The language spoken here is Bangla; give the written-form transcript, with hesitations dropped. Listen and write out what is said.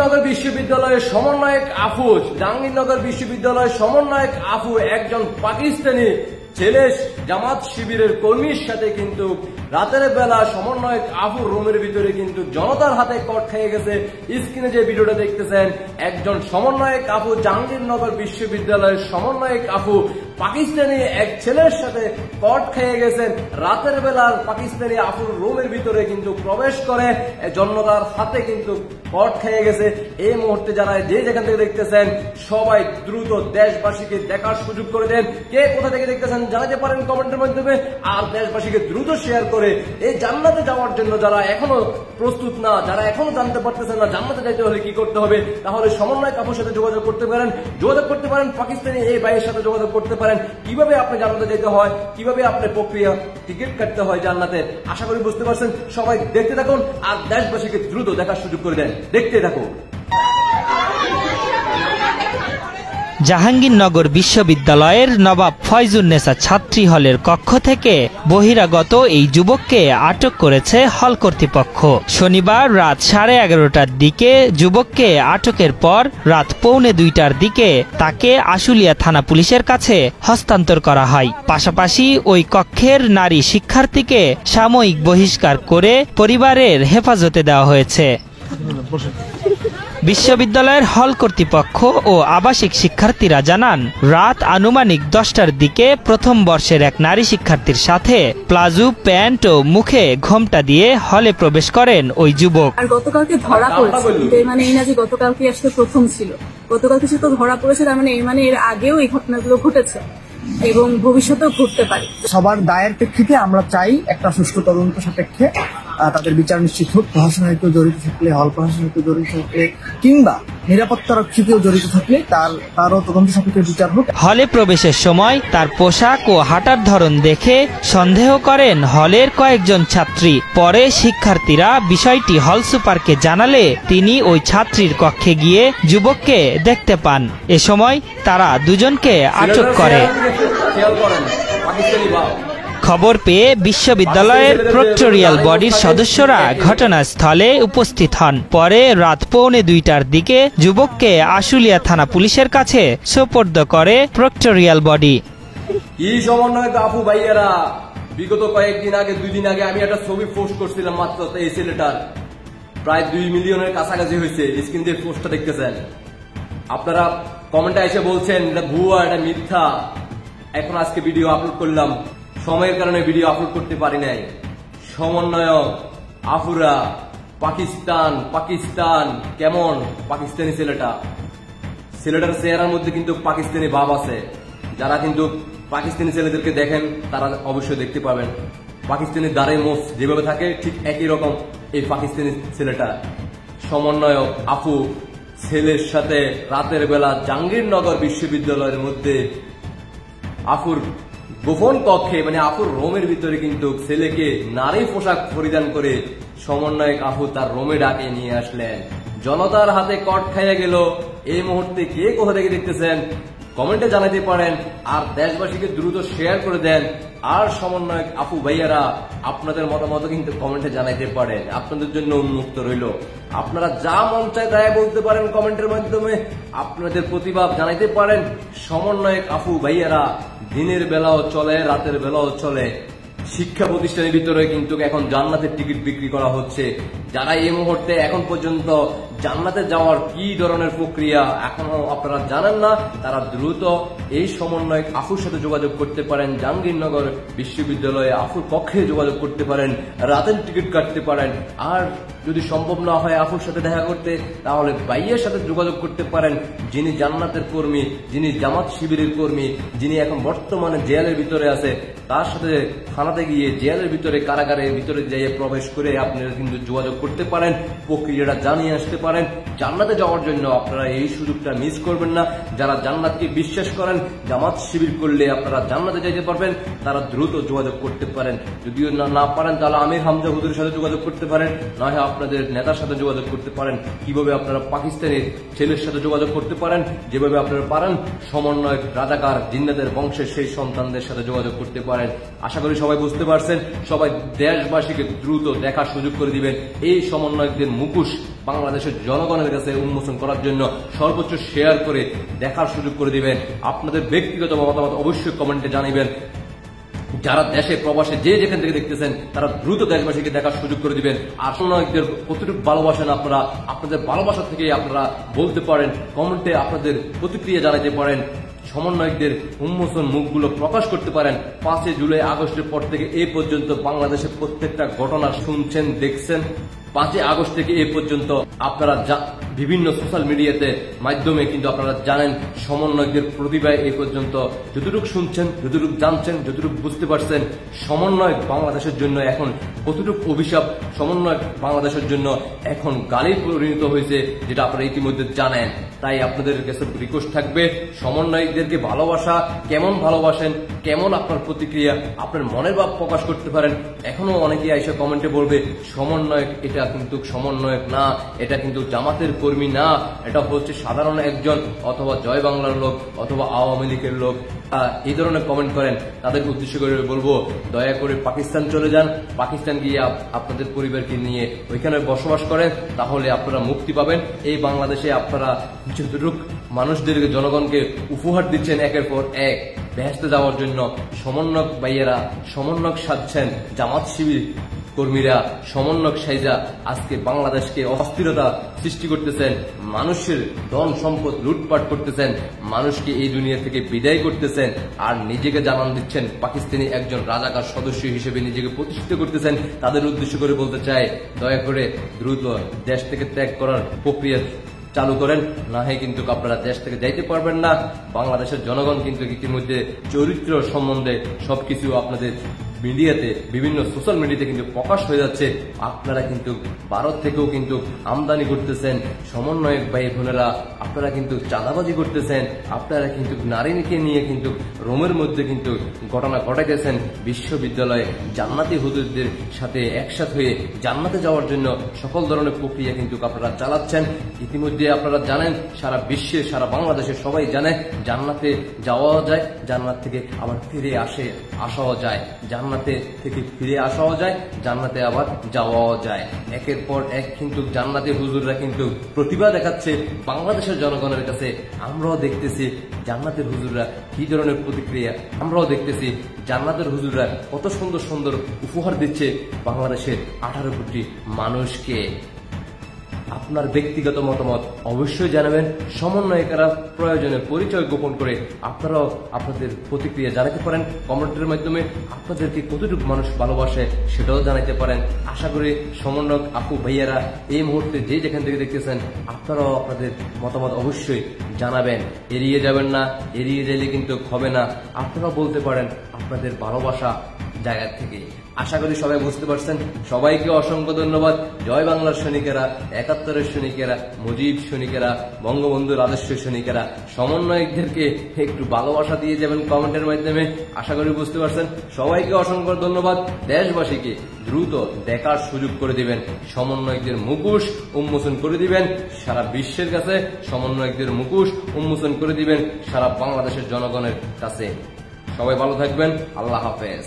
জাহাঙ্গীরনগর বিশ্ববিদ্যালয়ের সমন্বয়ক আফু, জাহাঙ্গীরনগর বিশ্ববিদ্যালয়ের সমন্বয়ক আফু একজন পাকিস্তানি ছেলে জামাত শিবিরের কর্মীর সাথে কিন্তু রাতের বেলা সমন্বয়ক আফুর রুমের ভিতরে কিন্তু জনতার হাতে কট খেয়ে গেছে। স্ক্রিনে যে ভিডিওটা দেখতেছেন, একজন সমন্বয়ক আফু, জাহাঙ্গীরনগর বিশ্ববিদ্যালয়ের সমন্বয়ক আফু পাকিস্তানি এক ছেলের সাথে কট খেয়ে গেছেন। রাতের বেলা পাকিস্তানি আফুর রুমের ভিতরে কিন্তু প্রবেশ করে জনতার হাতে কিন্তু কট খেয়ে গেছে। এই মুহূর্তে যারা যে যেখান থেকে দেখতেছেন সবাই দ্রুত দেশবাসীকে দেখার সুযোগ করে দেন। কে কোথা থেকে দেখতেছেন জানাতে পারেন কমেন্টের মাধ্যমে, আর দেশবাসীকে দ্রুত শেয়ার করে এই জান্নাতে যাওয়ার জন্য যারা এখনো প্রস্তুত না, যারা এখনো জানতে পারতেছেন না জান্নাতে যাইতে হলে কি করতে হবে, তাহলে সমন্বয় কাপুর সাথে যোগাযোগ করতে পারেন পাকিস্তানি এই ভাইয়ের সাথে যোগাযোগ করতে পারেন। কিভাবে আপনি জান্নাতে যেতে হয়, কিভাবে আপনার প্রক্রিয়া টিকিট কাটতে হয় জান্নাতে, আশা করি বুঝতে পারছেন। সবাই দেখতে থাকুন আর দেশবাসীকে দ্রুত দেখার সুযোগ করে দেন। দেখতে থাকুন। জাহাঙ্গীরনগর বিশ্ববিদ্যালয়ের নবাব ফয়জুন্নেসা ছাত্রী হলের কক্ষ থেকে বহিরাগত এই যুবককে আটক করেছে হল কর্তৃপক্ষ। শনিবার রাত 11:30টার দিকে যুবককে আটকের পর রাত 1:45টার দিকে তাকে আশুলিয়া থানা পুলিশের কাছে হস্তান্তর করা হয়। পাশাপাশি ওই কক্ষের নারী শিক্ষার্থীকে সাময়িক বহিষ্কার করে পরিবারের হেফাজতে দেওয়া হয়েছে। বিশ্ববিদ্যালয়ের হল কর্তৃপক্ষ ও আবাসিক শিক্ষার্থীরা জানান, রাত আনুমানিক 10টার দিকে প্রথম বর্ষের এক নারী শিক্ষার্থীর সাথে প্লাজো প্যান্ট ও মুখে ঘোমটা দিয়ে হলে প্রবেশ করেন ওই যুবক। আর গতকালকে ধরা পড়েছে, মানে এই না যে গতকালকে আসলে প্রথম ছিল, গতকালকে সে তো ধরা পড়েছে, তার মানে এর আগেও এই ঘটনাগুলো ঘটেছে এবং ভবিষ্যতেও ঘটতে পারে। সবার দায়ের প্রেক্ষিতে আমরা চাই একটা সুষ্ঠু তদন্ত সাপেক্ষে তাদের বিচার নিশ্চিত হোক। প্রশাসনের কেউ জড়িত থাকলে, হল প্রশাসনের কেউ জড়িত থাকলে কিংবা নিরাপত্তারক্ষী কেউ জড়িত থাকলে তারও তদন্ত সাপেক্ষে বিচার হোক। হলে প্রবেশের সময় তার পোশাক ও হাঁটার ধরন দেখে সন্দেহ করেন হলের কয়েকজন ছাত্রী। পরে শিক্ষার্থীরা বিষয়টি হল সুপারকে জানালে তিনি ওই ছাত্রীর কক্ষে গিয়ে যুবককে দেখতে পান। এ সময় তারা দুজনকে আটক করে। খবর পেয়ে বিশ্ববিদ্যালয়ের প্রক্টোরিয়াল বডির সদস্যরা ঘটনাস্থলে উপস্থিত হন। পরে রাত 1:45টার দিকে যুবককে আশুলিয়া থানা পুলিশের কাছে সোপর্দ করে প্রক্টোরিয়াল বডি। কি সমন্বয়ক আফু ভাইয়েরা, বিগত কয়েকদিন আগে, 2 দিন আগে আমি একটা ছবি পোস্ট করছিলাম, মাত্র এই ছেলেটার প্রায় 2 মিলিয়নের কাছাকাছি হয়েছে। স্ক্রিন দিয়ে পোস্টটা দেখতেছেন আপনারা, কমেন্টে এসে বলছেন এটা ভুয়া, এটা মিথ্যা। এখন আজকে ভিডিও আপলোড করলাম, সময়ের কারণে ভিডিও আপলোড করতে পারি নাই। সমন্বয়ক আফুরা পাকিস্তান কেমন পাকিস্তানি ছেলেটার চেহারার মধ্যে কিন্তু পাকিস্তানি ভাব আছে। যারা কিন্তু পাকিস্তানি ছেলেদেরকে দেখেন তারা অবশ্যই দেখতে পাবেন পাকিস্তানি দাড়ি মোছ যেভাবে থাকে ঠিক একই রকম এই পাকিস্তানি ছেলেটা। সমন্বয়ক আফু ছেলের সাথে রাতের বেলা জাহাঙ্গীরনগর বিশ্ববিদ্যালয়ের মধ্যে আফুর গোপন কক্ষে, মানে আফুর রোমের ভিতরে কিন্তু ছেলেকে নারী পোশাক পরিধান করে সমন্বয়ক আফু তার রোমে ডাকে নিয়ে আসলেন। জনতার হাতে কট খাইয়া গেল। এই মুহূর্তে কে কোথা থেকে দেখতেছেন কমেন্টে জানাতে পারেন, আর দেশবাসীকে দ্রুত শেয়ার করে দেন। আর সমন্বয়ক আফু ভাইয়ারা আপনাদের মতামত কিন্তু কমেন্টে জানাইতে পারেন, আপনাদের জন্য উন্মুক্ত রইল। আপনারা যা মন চায় তাই বলতে পারেন কমেন্টের মাধ্যমে, আপনাদের প্রতিভাব জানাইতে পারেন। সমন্বয়ক আফু ভাইয়ারা দিনের বেলাও চলে, রাতের বেলাও চলে। শিক্ষা প্রতিষ্ঠানের ভিতরে কিন্তু এখন জান্নাতের টিকিট বিক্রি করা হচ্ছে। যারা এই মুহূর্তে এখন পর্যন্ত জান্নাতে যাওয়ার কি ধরনের প্রক্রিয়া এখনো আপনারা জানেন না, তারা দ্রুত এই সমন্বয়ক আফুর সাথে যোগাযোগ করতে পারেন। জাহাঙ্গীরনগর বিশ্ববিদ্যালয়ে আফুর পক্ষে যোগাযোগ করতে পারেন, রাতের টিকিট কাটতে পারেন। আর যদি সম্ভব না হয় আফুর সাথে দেখা করতে, তাহলে ভাইয়ের সাথে যোগাযোগ করতে পারেন, যিনি জান্নাতের কর্মী, যিনি জামাত শিবিরের কর্মী, যিনি এখন বর্তমানে জেলের ভিতরে আছে। তার সাথে থানাতে গিয়ে জেলের ভিতরে, কারাগারের ভিতরে যাইয়ে প্রবেশ করে আপনারা কিন্তু যোগাযোগ করতে পারেন, প্রক্রিয়াটা জানিয়ে আসতে পারেন। জান্নাতে যাওয়ার জন্য আপনারা এই সুযোগটা মিস করবেন না। যারা জান্নাতকে বিশ্বাস করেন, জামাত শিবির করলে আপনারা জান্নাতে যাইতে পারবেন, তারা দ্রুত যোগাযোগ করতে পারেন। যদিও না পারেন তাহলে আমির হামজা হুজুরের সাথে যোগাযোগ করতে পারেন, নয় আপনাদের নেতার সাথে যোগাযোগ করতে পারেন। কিভাবে আপনারা পাকিস্তানের ছেলের সাথে যোগাযোগ করতে পারেন, যেভাবে আপনারা পারেন সমন্বয়ক রাজাকার জিন্নাতের বংশের সেই সন্তানদের সাথে যোগাযোগ করতে পারেন। আশা করি সবাই বুঝতে পারছেন। সবাই দেশবাসীকে দ্রুত দেখার সুযোগ করে দিবেন এই সমন্বয়কদের মুখোশ বাংলাদেশের জনগণের কাছে উন্মোচন করার জন্য সর্বোচ্চ শেয়ার করে দেখার সুযোগ করে দিবেন। আপনাদের ব্যক্তিগত মতামত অবশ্যই কমেন্টে জানাবেন। যারা দেশে প্রবাসে যে যেখান থেকে দেখতেছেন তারা দ্রুত দেশবাসীকে দেখার সুযোগ করে দিবেন। আর সমন্বয়কদের কতটুকু ভালোবাসেন আপনারা, আপনাদের ভালোবাসা থেকে আপনারা বলতে পারেন, কমেন্টে আপনাদের প্রতিক্রিয়া জানাতে পারেন, সমন্বয়কদের উন্মোচন মুখগুলো প্রকাশ করতে পারেন। 5 জুলাই আগস্টের পর থেকে এই পর্যন্ত বাংলাদেশের প্রত্যেকটা ঘটনা শুনছেন, দেখছেন। 5 আগস্ট থেকে এই পর্যন্ত আপনারা বিভিন্ন সোশ্যাল মিডিয়াতে মাধ্যমে কিন্তু আপনারা জানেন সমন্বয়কদের প্রতিভায় এই পর্যন্ত যতটুকু শুনছেন, যতটুকু জানছেন, যতটুকু বুঝতে পারছেন। সমন্বয় বাংলাদেশের জন্য এখন কতটুকু অভিশাপ, সমন্বয় বাংলাদেশের জন্য এখন গালি পরিণত হয়েছে, যেটা আপনারা ইতিমধ্যে জানেন। তাই আপনাদের কাছে রিকোয়েস্ট থাকবে, সমন্বয়কদেরকে ভালোবাসা, কেমন ভালোবাসেন, কেমন আপনার প্রতিক্রিয়া, আপনার মনের ভাব প্রকাশ করতে পারেন। এখনো অনেকে এসে কমেন্টে বলবে সমন্বয়ক এটা কিন্তু সমন্বয়ক না, এটা কিন্তু জামাতের কর্মী না, এটা হচ্ছে সাধারণ একজন অথবা জয় বাংলার লোক অথবা আওয়ামী লীগের লোক। এই ধরনের কমেন্ট করেন, তাদের উদ্দেশ্য করে বলবো দয়া করে পাকিস্তান চলে যান, পাকিস্তান গিয়ে আপনাদের পরিবারকে নিয়ে ওইখানে বসবাস করেন, তাহলে আপনারা মুক্তি পাবেন। এই বাংলাদেশে আপনারা যতটুক মানুষদেরকে, জনগণকে উপহার দিচ্ছেন একের পর এক বেহেশতে যাওয়ার জন্য, সমন্বয়ক ভাইয়েরা সমন্বয়ক সাজছেন, জামাত শিবির কর্মীরা সমন্বয়ক সাইজা আজকে বাংলাদেশকে অস্থিরতা সৃষ্টি করতেছেন, মানুষের ধন সম্পদ লুটপাট করতেছেন, মানুষকে এই দুনিয়া থেকে বিদায় করতেছেন, আর নিজেকে জানান দিচ্ছেন পাকিস্তানি একজন রাজাকার সদস্য হিসেবে নিজেকে প্রতিষ্ঠিত করতেছেন। তাদের উদ্দেশ্য করে বলতে চাই, দয়া করে দ্রুত দেশ থেকে ত্যাগ করার প্রক্রিয়া চালু করেন, না হয় কিন্তু আপনারা দেশ থেকে যাইতে পারবেন না। বাংলাদেশের জনগণ কিন্তু ইতিমধ্যে চরিত্র সম্বন্ধে সবকিছু আপনাদের মিডিয়াতে, বিভিন্ন সোশ্যাল মিডিয়াতে কিন্তু প্রকাশ হয়ে যাচ্ছে। আপনারা কিন্তু ভারত থেকেও কিন্তু আমদানি করতেছেন, সমন্বয়ক ভাই বোনেরা আপনারা কিন্তু চাঁদাবাজি করতেছেন, আপনারা কিন্তু নারীকে নিয়ে কিন্তু রোমের মধ্যে কিন্তু ঘটনা ঘটাইতেছেন। বিশ্ববিদ্যালয়ে জান্নাতি হুজুরদের সাথে একসাথে হয়ে জান্নাতে যাওয়ার জন্য সকল ধরনের প্রক্রিয়া কিন্তু আপনারা চালাচ্ছেন। ইতিমধ্যে আপনারা জানেন, সারা বিশ্বে, সারা বাংলাদেশে সবাই জানে জান্নাতে যাওয়াও যায়, জান্নাত থেকে আবার ফিরে আসাও যায়, জান্নাতে থেকে ফিরে আসাও যায়, জান্নাতে আবার যাওয়াও যায়। একের পর এক কিন্তু জান্নাতি হুজুররা কিন্তু প্রতিভা দেখাচ্ছে বাংলাদেশের জনগণের কাছে। আমরাও দেখতেছি জান্নাতের হুজুররা কি ধরনের প্রতিক্রিয়া, আমরাও দেখতেছি জান্নাতের হুজুররা কত সুন্দর সুন্দর উপহার দিচ্ছে বাংলাদেশের 18 কোটি মানুষকে। আপনার ব্যক্তিগত মতামত অবশ্যই জানাবেন। সমন্বয়কেরা প্রয়োজনে পরিচয় গোপন করে আপনারাও আপনাদের প্রতিক্রিয়া জানাতে পারেন কমেন্টের মাধ্যমে। আপনাদেরকে কতটুকু মানুষ ভালোবাসে সেটাও জানাতে পারেন। আশা করি সমন্বয়ক আপু ভাইয়ারা এই মুহূর্তে যে যেখান থেকে দেখতেছেন আপনারাও আপনাদের মতামত অবশ্যই জানাবেন। এড়িয়ে যাবেন না, এড়িয়ে গেলে কিন্তু হবে না। আপনারাও বলতে পারেন আপনাদের ভালোবাসা জায়গা থেকে। আশা করি সবাই বুঝতে পারছেন। সবাইকে অসংখ্য ধন্যবাদ। জয় বাংলার সৈনিকেরা, 71-এর সৈনিকেরা, মুজিব সৈনিকেরা, বঙ্গবন্ধুর আদর্শ সৈনিকেরা, সমন্বয়কদেরকে একটু ভালোবাসা দিয়ে যাবেন কমেন্টের মাধ্যমে। আশা করি বুঝতে পারছেন। সবাইকে অসংখ্য ধন্যবাদ। দেশবাসীকে দ্রুত দেখার সুযোগ করে দিবেন, সমন্বয়কদের মুখোশ উন্মোচন করে দিবেন সারা বিশ্বের কাছে, সমন্বয়কদের মুখোশ উন্মোচন করে দিবেন সারা বাংলাদেশের জনগণের কাছে। সবাই ভালো থাকবেন। আল্লাহ হাফেজ।